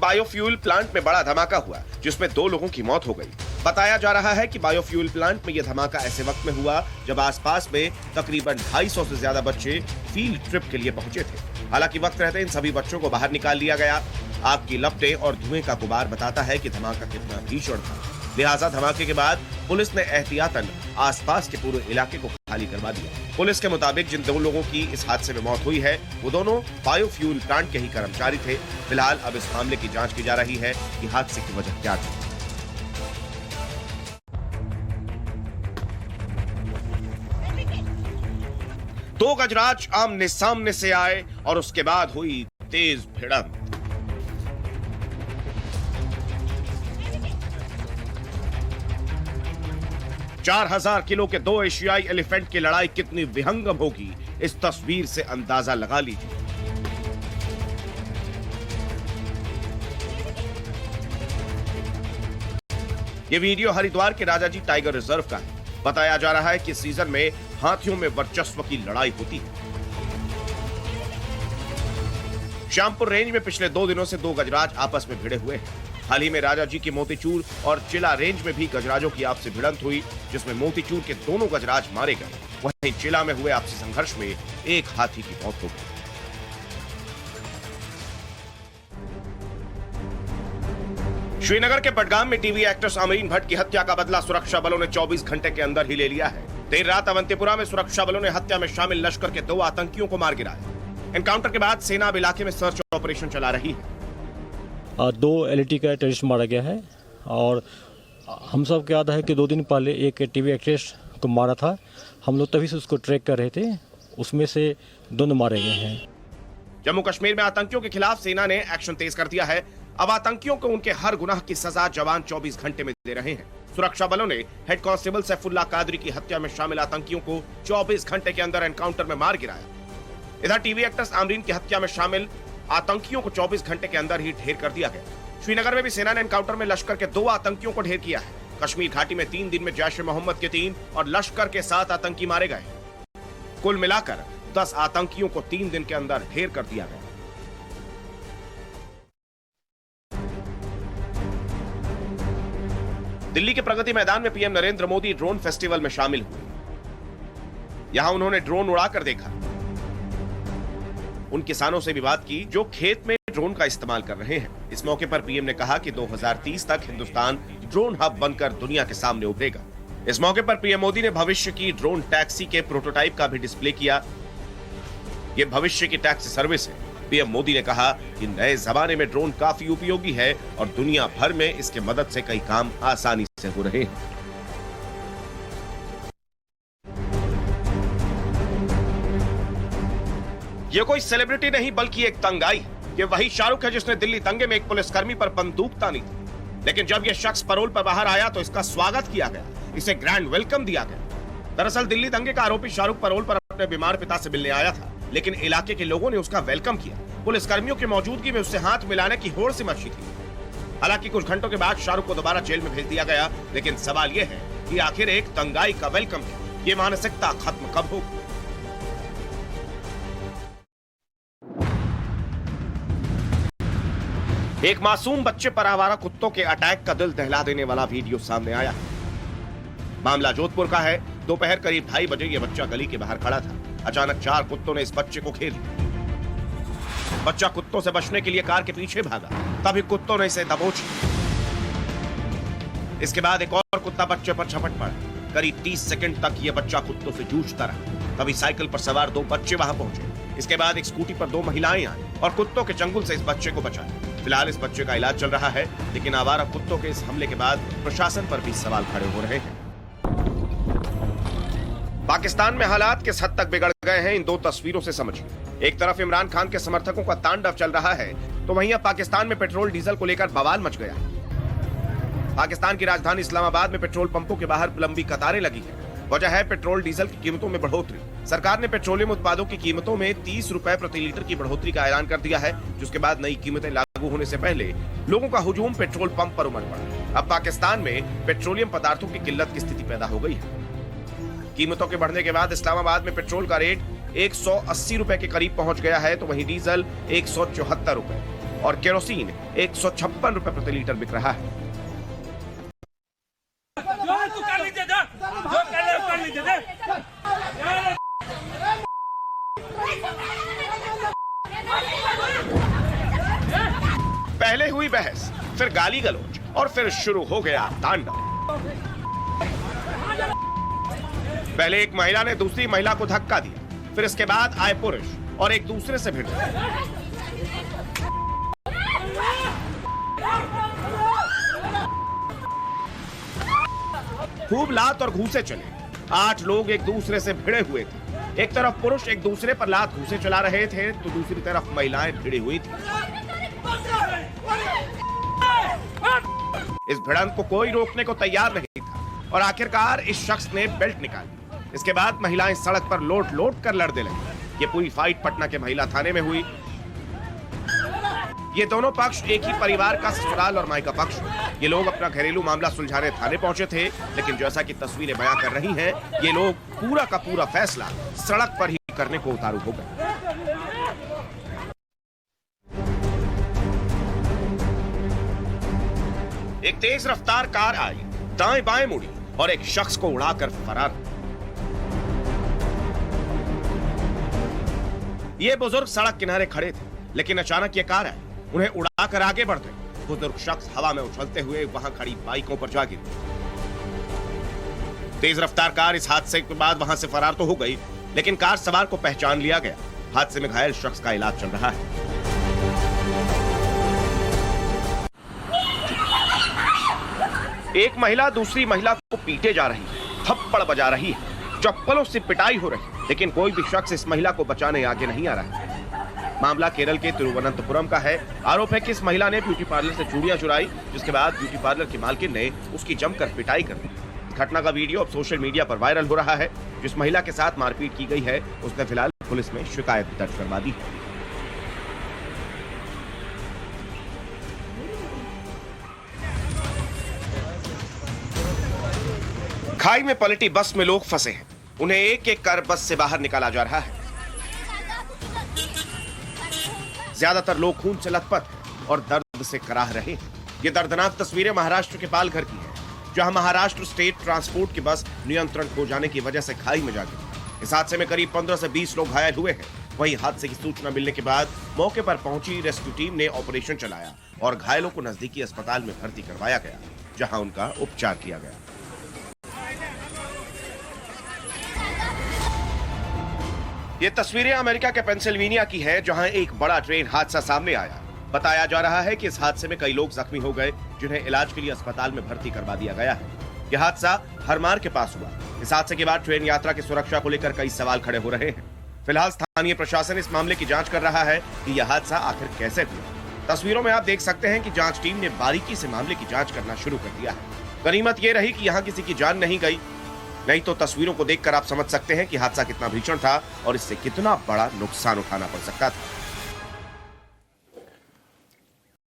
Biofuel plant में बड़ा धमाका हुआ जिसमें 2 लोगों की मौत हो गई। बताया जा रहा है कि बायोफ्यूल प्लांट में यह धमाका ऐसे वक्त में हुआ जब आसपास में तकरीबन 250 से ज्यादा बच्चे फील्ड ट्रिप के लिए पहुंचे थे। हालांकि वक्त रहते इन सभी बच्चों को बाहर निकाल लिया गया। आग की लपटें और धुएं का गुबार बताता है कि धमाका कितना भीषण था। लिहाजा धमाके के बाद पुलिस ने एहतियातन आसपास के पूरे इलाके को खाली करवा दिया। पुलिस के मुताबिक जिन 2 लोगों की इस हादसे में मौत हुई है वो दोनों बायोफ्यूल प्लांट के ही कर्मचारी थे। फिलहाल अब इस मामले की जांच की जा रही है कि हादसे की वजह क्या थी। दो गजराज आमने सामने से आए और उसके बाद हुई तेज भिड़ंत। चार 4000 किलो के 2 एशियाई एलिफेंट की लड़ाई कितनी विहंगम होगी, इस तस्वीर से अंदाजा लगा लीजिए। ये वीडियो हरिद्वार के राजाजी टाइगर रिजर्व का है। बताया जा रहा है कि सीजन में हाथियों में वर्चस्व की लड़ाई होती है। श्यामपुर रेंज में पिछले 2 दिनों से 2 गजराज आपस में भिड़े हुए हैं। हाल ही में राजाजी की मोतीचूर और चिला रेंज में भी गजराजों की आपसी भिड़ंत हुई जिसमें मोतीचूर के दोनों गजराज मारे गए। वहीं चिला में हुए आपसी संघर्ष में एक हाथी की मौत हो गई। श्रीनगर के बडगाम में टीवी एक्ट्रेस आमरीन भट्ट की हत्या का बदला सुरक्षा बलों ने 24 घंटे के अंदर ही ले लिया है। देर रात अवंतीपुरा में सुरक्षा बलों ने हत्या में शामिल लश्कर के 2 आतंकियों को मार गिराया। एनकाउंटर के बाद सेना अब इलाके में सर्च ऑपरेशन चला रही है। 2 एलईटी का टेररिस्ट मारा गया है और हम सब को याद है कि 2 दिन पहले एक टीवी एक्ट्रेस को मारा था। हम लोग तभी से उसको ट्रैक कर रहे थे, उसमें से 2 मारे गए हैं। जम्मू कश्मीर में आतंकियों के खिलाफ सेना ने एक्शन तेज कर दिया है। अब आतंकियों को उनके हर गुनाह की सजा जवान 24 घंटे में दे रहे हैं। सुरक्षा बलों ने हेड कांस्टेबल सैफुल्लाह कादरी की हत्या में शामिल आतंकियों को 24 घंटे के अंदर एनकाउंटर में मार गिराया। इधर टीवी एक्ट्रेस आमरीन की हत्या में शामिल आतंकियों को 24 घंटे के अंदर ही ढेर कर दिया गया। श्रीनगर में भी सेना ने एनकाउंटर में लश्कर के 2 आतंकियों को ढेर किया है। कश्मीर घाटी में 3 दिन में जैश-ए-मोहम्मद के 3 और लश्कर के 7 आतंकी मारे गए। कुल मिलाकर 10 आतंकियों को 3 दिन के अंदर ढेर कर दिया गया। दिल्ली के प्रगति मैदान में PM Narendra Modi drone festival में शामिल हुए। यहां उन्होंने ड्रोन उड़ाकर देखा। उन किसानों से भी बात की जो खेत में ड्रोन का इस्तेमाल कर रहे हैं। इस मौके पर पीएम ने कहा कि 2030 तक हिंदुस्तान ड्रोन हब बनकर दुनिया के सामने उभरेगा। इस मौके पर पीएम मोदी ने भविष्य की ड्रोन टैक्सी के प्रोटोटाइप का भी डिस्प्ले किया। ये भविष्य की टैक्सी सर्विस है। पीएम मोदी ने कहा कि नए जमाने में ड्रोन काफी उपयोगी है और दुनिया भर में इसके मदद से कई काम आसानी से हो रहे हैं। ये कोई सेलिब्रिटी नहीं बल्कि एक दंगाई। ये वही शाहरुख है जिसने दिल्ली दंगे में एक पुलिसकर्मी पर बंदूक तानी थी। लेकिन जब यह शख्स पैरोल पर बाहर आया तो इसका स्वागत किया गया, इसे ग्रैंड वेलकम दिया गया। दरअसल दिल्ली दंगे का आरोपी शाहरुख पैरोल पर अपने बीमार पिता से मिलने आया था, लेकिन इलाके के लोगों ने उसका वेलकम किया। पुलिसकर्मियों की मौजूदगी में उससे हाथ मिलाने की होड़ सी मची थी। हालांकि कुछ घंटों के बाद शाहरुख को दोबारा जेल में भेज दिया गया। लेकिन सवाल यह है कि आखिर एक दंगाई का वेलकम है, ये मानसिकता खत्म कब होगी? एक मासूम बच्चे पर आवारा कुत्तों के अटैक का दिल दहला देने वाला वीडियो सामने आया है। मामला जोधपुर का है। दोपहर करीब 2:30 बजे यह बच्चा गली के बाहर खड़ा था। अचानक 4 कुत्तों ने इस बच्चे को घेर लिया। बच्चा कुत्तों से बचने के लिए कार के पीछे भागा, तभी कुत्तों ने इसे दबोच लिया। इसके बाद एक और कुत्ता बच्चे पर झपट पड़ा। करीब 30 सेकंड तक यह बच्चा कुत्तों से जूझता रहा। तभी साइकिल पर सवार 2 बच्चे वहां पहुंचे। इसके बाद एक स्कूटी पर 2 महिलाएं आई और कुत्तों के चंगुल से इस बच्चे को बचाया। फिलहाल इस बच्चे का इलाज चल रहा है, लेकिन आवारा कुत्तों के इस हमले के बाद प्रशासन पर भी सवाल खड़े हो रहे हैं। पाकिस्तान में हालात किस हद तक बिगड़ गए हैं, इन 2 तस्वीरों से समझिए। एक तरफ इमरान खान के समर्थकों का तांडव चल रहा है, तो वहीं अब पाकिस्तान में पेट्रोल डीजल को लेकर बवाल मच गया है। पाकिस्तान की राजधानी इस्लामाबाद में पेट्रोल पंपों के बाहर लंबी कतारें लगी हैं। वजह है पेट्रोल डीजल की कीमतों में बढ़ोतरी। सरकार ने पेट्रोलियम उत्पादों की कीमतों में 30 रुपए प्रति लीटर की बढ़ोतरी का ऐलान कर दिया है, जिसके बाद नई कीमतें लागू होने से पहले लोगों का हुजूम पेट्रोल पंप पर उमड़ पड़ा। अब पाकिस्तान में पेट्रोलियम पदार्थों की किल्लत की स्थिति पैदा हो गई है। कीमतों के बढ़ने के बाद इस्लामाबाद में पेट्रोल का रेट 180 रुपए के करीब पहुंच गया है, तो वहीं डीजल 174 रुपए। और केरोसिन 156 रुपए प्रति लीटर बिक रहा है। पहले हुई बहस, फिर गाली गलौज और फिर शुरू हो गया तांडव। पहले एक महिला ने दूसरी महिला को धक्का दिया, फिर इसके बाद आए पुरुष और एक दूसरे से भिड़ गए। खूब लात और घूंसे चले। 8 लोग एक दूसरे से भिड़े हुए थे। एक तरफ पुरुष एक दूसरे पर लात घूंसे चला रहे थे तो दूसरी तरफ महिलाएं भिड़ी हुई थी। इस भिड़ंत को कोई रोकने को तैयार नहीं था और आखिरकार इस शख्स ने बेल्ट निकाली। इसके बाद महिलाएं सड़क पर लोट लोट कर लड़ने लगी। ये पूरी फाइट पटना के महिला थाने में हुई। ये दोनों पक्ष एक ही परिवार का ससुराल और मायका पक्ष। ये लोग अपना घरेलू मामला सुलझाने थाने पहुंचे थे, लेकिन जैसा कि तस्वीरें बयां कर रही हैं, ये लोग पूरा का पूरा फैसला सड़क पर ही करने को उतारू हो गए। एक तेज रफ्तार कार आई, दाएं बाएं मुड़ी और एक शख्स को उड़ाकर फरार। ये बुजुर्ग सड़क किनारे खड़े थे, लेकिन अचानक ये कार आई, उन्हें उड़ाकर आगे बढ़ गई। बुजुर्ग शख्स हवा में उछलते हुए वहां खड़ी बाइकों पर जा गिरे। तेज रफ्तार कार इस हादसे के बाद वहां से फरार तो हो गई, लेकिन कार सवार को पहचान लिया गया। हादसे में घायल शख्स का इलाज चल रहा है। एक महिला दूसरी महिला को पीटे जा रही है, थप्पड़ बजा रही है, चप्पलों से पिटाई हो रही है, लेकिन कोई भी शख्स इस महिला को बचाने आगे नहीं आ रहा है। मामला केरल के तिरुवनंतपुरम का है। आरोप है कि इस महिला ने ब्यूटी पार्लर से चूड़ियां चुराई, जिसके बाद ब्यूटी पार्लर की मालकिन ने उसकी जमकर पिटाई कर दी। घटना का वीडियो अब सोशल मीडिया पर वायरल हो रहा है। जिस महिला के साथ मारपीट की गई है, उसने फिलहाल पुलिस में शिकायत दर्ज करवा दी है। खाई में पलटी बस में लोग फंसे हैं। उन्हें एक एक कर बस से बाहर निकाला जा रहा है। ज्यादातर लोग खून से लथपथ हैं और दर्द से कराह रहे हैं। ये दर्दनाक तस्वीरें महाराष्ट्र के पालघर की हैं, जहां महाराष्ट्र स्टेट ट्रांसपोर्ट की बस नियंत्रण खो जाने की वजह से खाई में जा गिरी। इस हादसे में करीब 15 से 20 लोग घायल हुए हैं। वहीं हादसे की सूचना मिलने के बाद मौके पर पहुंची रेस्क्यू टीम ने ऑपरेशन चलाया और घायलों को नजदीकी अस्पताल में भर्ती करवाया गया, जहां उनका उपचार किया गया। ये तस्वीरें अमेरिका के पेंसिल्वेनिया की हैं, जहां एक बड़ा ट्रेन हादसा सामने आया। बताया जा रहा है कि इस हादसे में कई लोग जख्मी हो गए, जिन्हें इलाज के लिए अस्पताल में भर्ती करवा दिया गया है। यह हादसा हरमार के पास हुआ। इस हादसे के बाद ट्रेन यात्रा की सुरक्षा को लेकर कई सवाल खड़े हो रहे हैं। फिलहाल स्थानीय प्रशासन इस मामले की जांच कर रहा है कि यह हादसा आखिर कैसे हुआ। तस्वीरों में आप देख सकते हैं कि जांच टीम ने बारीकी से मामले की जांच करना शुरू कर दिया है। गनीमत यह रही कि यहाँ किसी की जान नहीं गई, नहीं तो तस्वीरों को देखकर आप समझ सकते हैं कि हादसा कितना भीषण था और इससे कितना बड़ा नुकसान उठाना पड़ सकता था।